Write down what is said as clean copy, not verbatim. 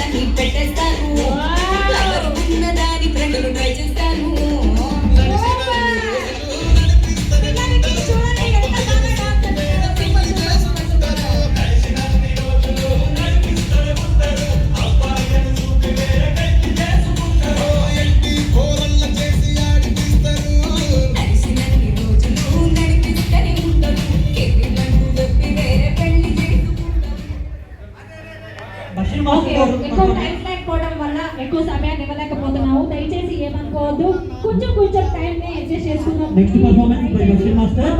అన్ని పెట్టేస్తాను ఉన్న దాని ఫ్రెండ్లు ట్రై చేస్తాను ఎక్కువ టైం లేకపోవడం వల్ల ఎక్కువ సమయాన్ని ఇవ్వలేకపోతున్నాము దయచేసి ఏమనుకోవద్దు కొంచెం టైం ని అడ్జస్ట్ చేసుకుందాం next performance by Basheer master